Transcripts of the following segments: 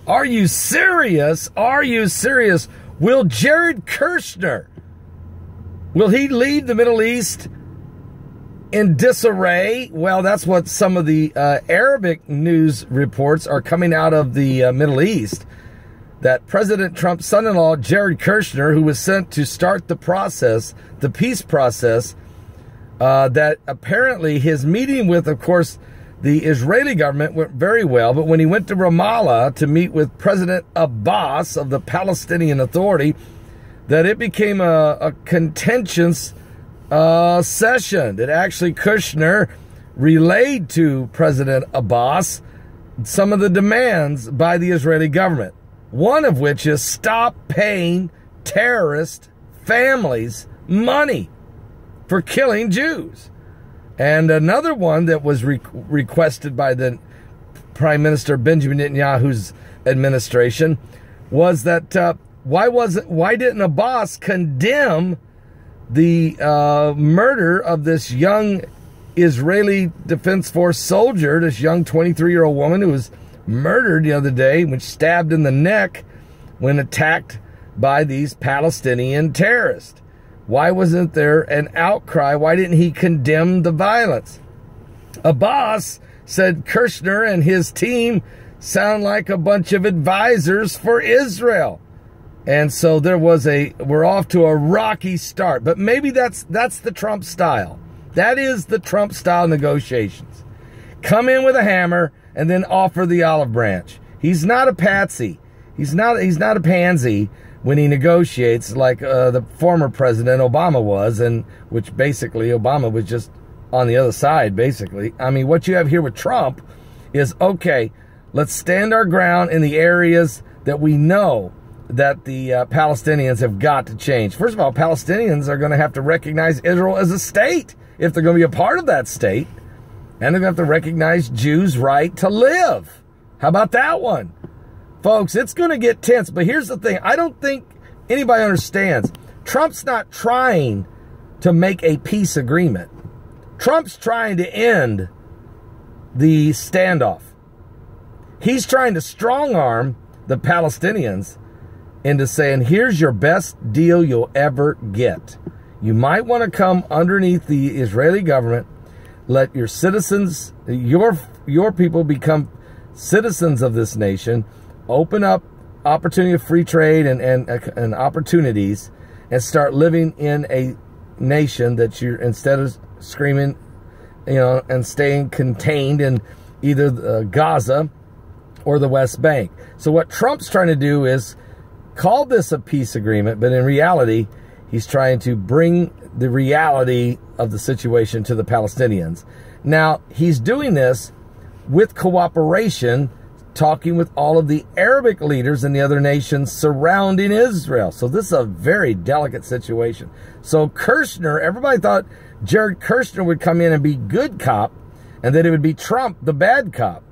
Are you serious? Are you serious? Will Jared Kushner, will he leave the Middle East in disarray? Well, that's what some of the Arabic news reports are coming out of the Middle East, that President Trump's son-in-law, Jared Kushner, who was sent to start the process, the peace process, that apparently his meeting with, of course, the Israeli government went very well, but when he went to Ramallah to meet with President Abbas of the Palestinian Authority, that it became a contentious session. That actually Kushner relayed to President Abbas some of the demands by the Israeli government, one of which is stop paying terrorist families money for killing Jews. And another one that was requested by the Prime Minister Benjamin Netanyahu's administration was that why didn't Abbas condemn the murder of this young Israeli Defense Force soldier, this young 23-year-old woman who was murdered the other day, which stabbed in the neck when attacked by these Palestinian terrorists? Why wasn't there an outcry? Why didn't he condemn the violence? Abbas said Kushner and his team sound like a bunch of advisors for Israel. And so we're off to a rocky start. But maybe that's the Trump style. That is the Trump style negotiations. Come in with a hammer and then offer the olive branch. He's not a patsy. He's not a pansy when he negotiates like the former president Obama was, and which basically Obama was just on the other side, basically. I mean, what you have here with Trump is, okay, let's stand our ground in the areas that we know that the Palestinians have got to change. First of all, Palestinians are going to have to recognize Israel as a state if they're going to be a part of that state, and they're going to have to recognize Jews' right to live. How about that one? Folks, it's going to get tense, but here's the thing. I don't think anybody understands. Trump's not trying to make a peace agreement. Trump's trying to end the standoff. He's trying to strong-arm the Palestinians into saying, here's your best deal you'll ever get. You might want to come underneath the Israeli government, let your citizens, your people become citizens of this nation, open up opportunity of free trade and opportunities, and start living in a nation that you're, instead of screaming, and staying contained in either Gaza or the West Bank. So what Trump's trying to do is call this a peace agreement, but in reality, he's trying to bring the reality of the situation to the Palestinians. Now, he's doing this with cooperation, talking with all of the Arabic leaders and the other nations surrounding Israel. So this is a very delicate situation. So Kushner, everybody thought Jared Kushner would come in and be good cop, and that it would be Trump, the bad cop.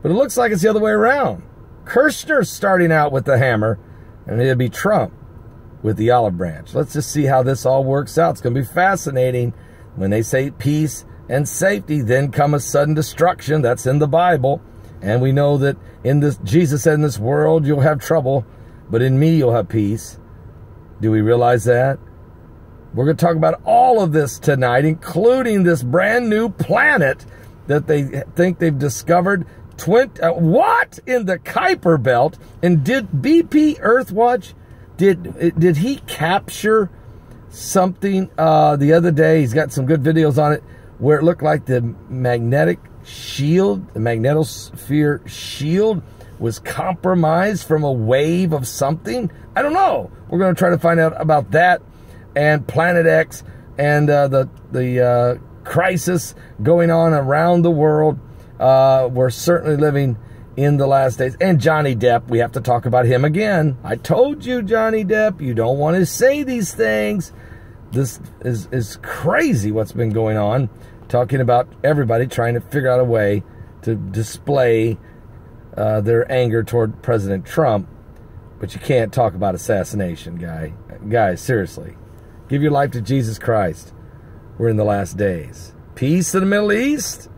But it looks like it's the other way around. Kushner's starting out with the hammer, and it'll be Trump with the olive branch. Let's just see how this all works out. It's going to be fascinating. When they say peace and safety, then come a sudden destruction. That's in the Bible. And we know that in this, Jesus said, in this world you'll have trouble, but in me you'll have peace. Do we realize that? We're going to talk about all of this tonight, including this brand new planet that they think they've discovered. What in the Kuiper Belt? And did BP Earthwatch, did he capture something the other day? He's got some good videos on it where it looked like the magnetic shield, the magnetosphere shield, was compromised from a wave of something. I don't know. We're going to try to find out about that and Planet X and the crisis going on around the world. We're certainly living in the last days. And Johnny Depp, we have to talk about him again. I told you, Johnny Depp, you don't want to say these things. This is crazy what's been going on. Talking about everybody trying to figure out a way to display their anger toward President Trump. But you can't talk about assassination, guys, seriously. Give your life to Jesus Christ. We're in the last days. Peace in the Middle East?